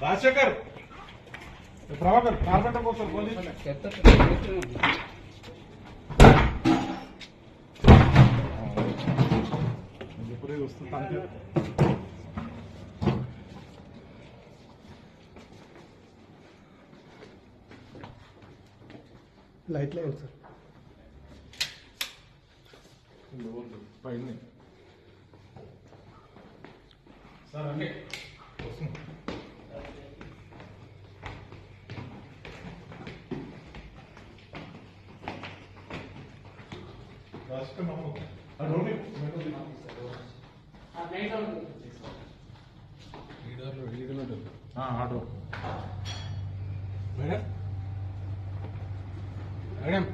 Rajasekhar Prabhakar carpenter కోసం phone ఇప్పుడే వస్తుంది లైట్ లేదు సార్ పైన సార్ అంటే వస్తుంది ఆటో మేడం మేడం